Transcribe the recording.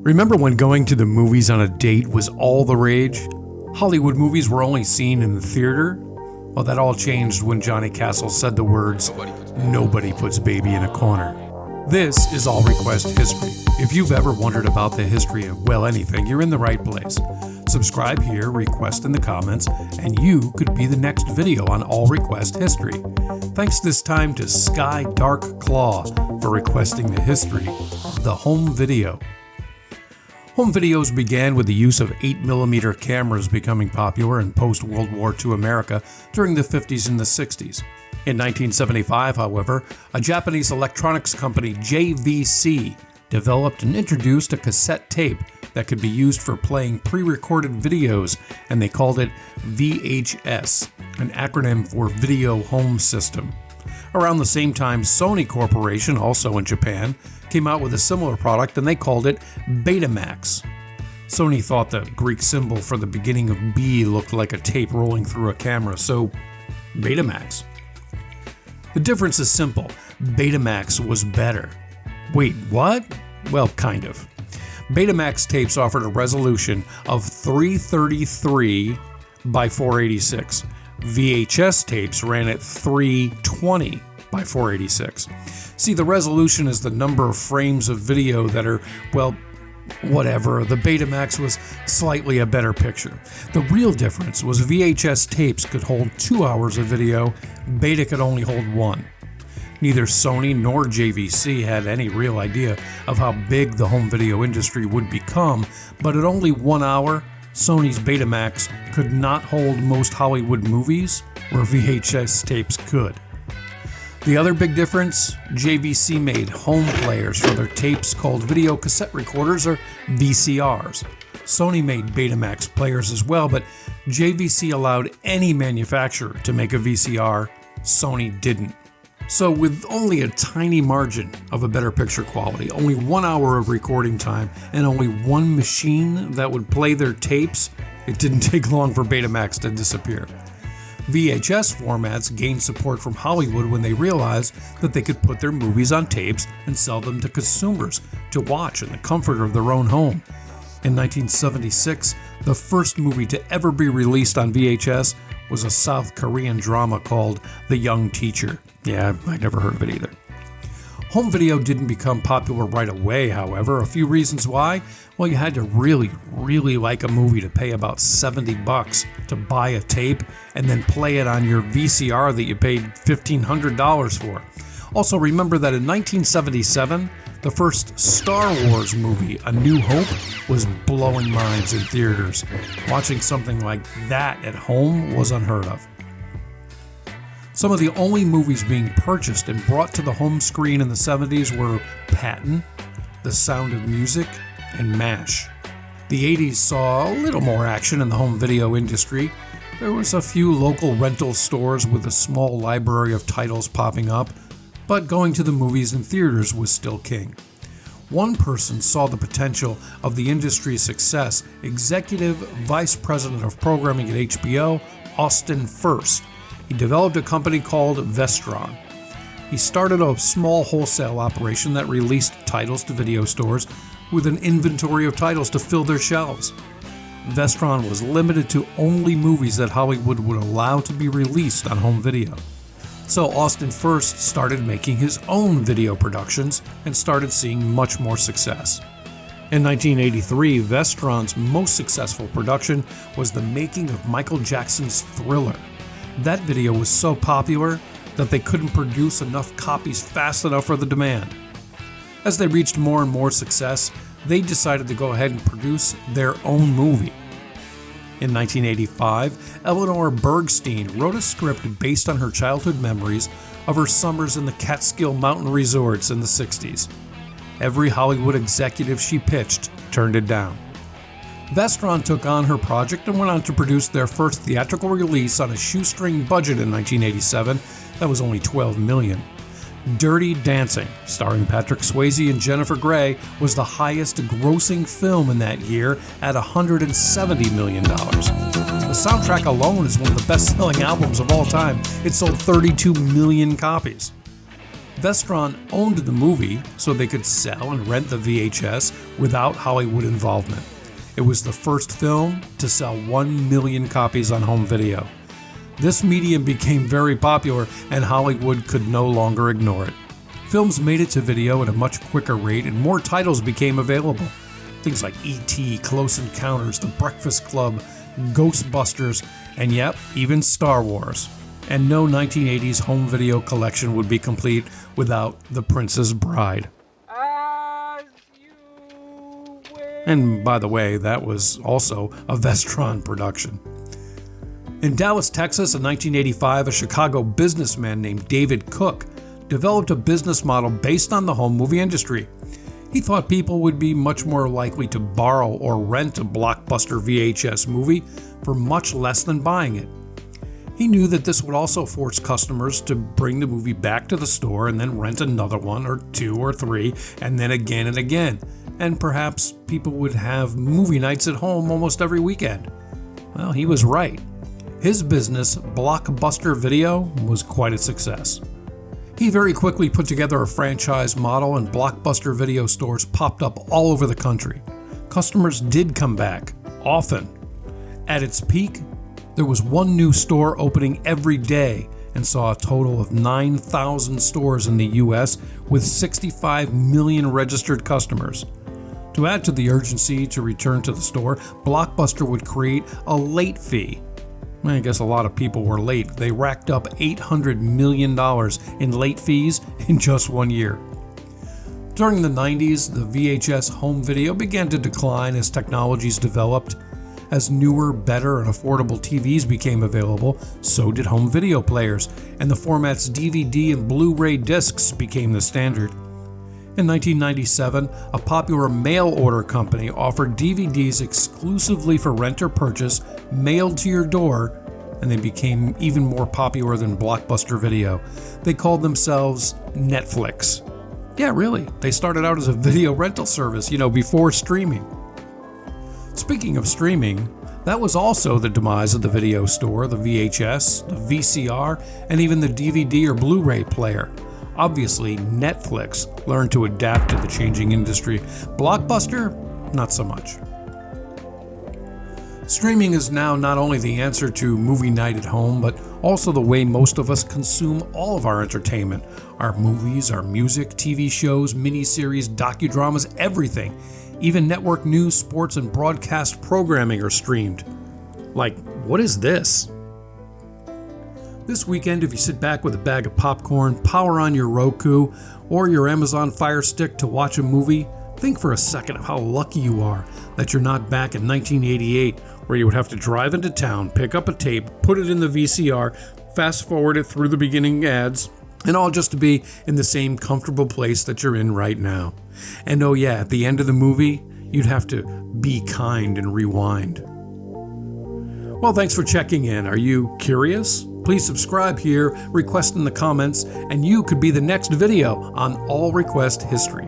Remember when going to the movies on a date was all the rage? Hollywood movies were only seen in the theater? Well, that all changed when Johnny Castle said the words, "Nobody puts baby in a corner." This is All Request History. If you've ever wondered about the history of, well, anything, you're in the right place. Subscribe here, request in the comments, and you could be the next video on All Request History. Thanks this time to Sky Dark Claw for requesting the history of the home video. Home videos began with the use of 8mm cameras becoming popular in post-World War II America during the 50s and the 60s. In 1975, however, a Japanese electronics company, JVC, developed and introduced a cassette tape that could be used for playing pre-recorded videos, and they called it VHS, an acronym for Video Home System. Around the same time, Sony Corporation, also in Japan, came out with a similar product and they called it Betamax. Sony thought the Greek symbol for the beginning of B looked like a tape rolling through a camera, so Betamax. The difference is simple. Betamax was better. Wait, what? Well, kind of. Betamax tapes offered a resolution of 333 by 486. VHS tapes ran at 320 by 486. See, the resolution is the number of frames of video that are, well, whatever. The Betamax was slightly a better picture. The real difference was VHS tapes could hold 2 hours of video, Beta could only hold 1. Neither Sony nor JVC had any real idea of how big the home video industry would become, but at only 1 hour, Sony's Betamax could not hold most Hollywood movies, where VHS tapes could. The other big difference, JVC made home players for their tapes called video cassette recorders, or VCRs. Sony made Betamax players as well, but JVC allowed any manufacturer to make a VCR, Sony didn't. So with only a tiny margin of a better picture quality, only 1 hour of recording time, and only one machine that would play their tapes, it didn't take long for Betamax to disappear. VHS formats gained support from Hollywood when they realized that they could put their movies on tapes and sell them to consumers to watch in the comfort of their own home. In 1976, the first movie to ever be released on VHS was a South Korean drama called The Young Teacher. Yeah, I never heard of it either. Home video didn't become popular right away, however. A few reasons why. Well, you had to really like a movie to pay about $70 to buy a tape and then play it on your VCR that you paid $1,500 for. Also, remember that in 1977, the first Star Wars movie, A New Hope, was blowing minds in theaters. Watching something like that at home was unheard of. Some of the only movies being purchased and brought to the home screen in the 70s were Patton, The Sound of Music, and MASH. The 80s saw a little more action in the home video industry. There was a few local rental stores with a small library of titles popping up, but going to the movies and theaters was still king. One person saw the potential of the industry's success, Executive Vice President of Programming at HBO, Austin Furst. He developed a company called Vestron. He started a small wholesale operation that released titles to video stores with an inventory of titles to fill their shelves. Vestron was limited to only movies that Hollywood would allow to be released on home video. So Austin Furst started making his own video productions and started seeing much more success. In 1983, Vestron's most successful production was the making of Michael Jackson's Thriller. That video was so popular that they couldn't produce enough copies fast enough for the demand. As they reached more and more success, they decided to go ahead and produce their own movie. In 1985, Eleanor Bergstein wrote a script based on her childhood memories of her summers in the Catskill Mountain resorts in the 60s. Every Hollywood executive she pitched turned it down. Vestron took on her project and went on to produce their first theatrical release on a shoestring budget in 1987 that was only $12 million. Dirty Dancing, starring Patrick Swayze and Jennifer Grey, was the highest grossing film in that year at $170 million. The soundtrack alone is one of the best-selling albums of all time. It sold 32 million copies. Vestron owned the movie, so they could sell and rent the VHS without Hollywood involvement. It was the first film to sell 1 million copies on home video. This medium became very popular, and Hollywood could no longer ignore it. Films made it to video at a much quicker rate, and more titles became available. Things like E.T., Close Encounters, The Breakfast Club, Ghostbusters, and yep, even Star Wars. And no 1980s home video collection would be complete without The Princess Bride. And by the way, that was also a Vestron production. In Dallas, Texas, in 1985, a Chicago businessman named David Cook developed a business model based on the home movie industry. He thought people would be much more likely to borrow or rent a Blockbuster VHS movie for much less than buying it. He knew that this would also force customers to bring the movie back to the store and then rent another one or two or three, and then again and again. And perhaps people would have movie nights at home almost every weekend. Well, he was right. His business, Blockbuster Video, was quite a success. He very quickly put together a franchise model, and Blockbuster Video stores popped up all over the country. Customers did come back, often. At its peak, there was one new store opening every day and saw a total of 9,000 stores in the U.S. with 65 million registered customers. To add to the urgency to return to the store, Blockbuster would create a late fee. I guess a lot of people were late. They racked up $800 million in late fees in just 1 year. During the 90s, the VHS home video began to decline as technologies developed. As newer, better, and affordable TVs became available, so did home video players, and the formats DVD and Blu-ray discs became the standard. In 1997, a popular mail order company offered DVDs exclusively for rent or purchase, mailed to your door, and they became even more popular than Blockbuster Video. They called themselves Netflix. Yeah, really, they started out as a video rental service, before streaming. Speaking of streaming, that was also the demise of the video store, the VHS, the VCR, and even the DVD or Blu-ray player. Obviously, Netflix learned to adapt to the changing industry. Blockbuster, not so much. Streaming is now not only the answer to movie night at home, but also the way most of us consume all of our entertainment. Our movies, our music, TV shows, miniseries, docudramas, everything. Even network news, sports, and broadcast programming are streamed. Like, what is this? This weekend, if you sit back with a bag of popcorn, power on your Roku or your Amazon Fire Stick to watch a movie, think for a second of how lucky you are that you're not back in 1988, where you would have to drive into town, pick up a tape, put it in the VCR, fast forward it through the beginning ads, and all just to be in the same comfortable place that you're in right now. And oh yeah, at the end of the movie, you'd have to be kind and rewind. Well, thanks for checking in. Are you curious? Please subscribe here, request in the comments, and you could be the next video on All Request History.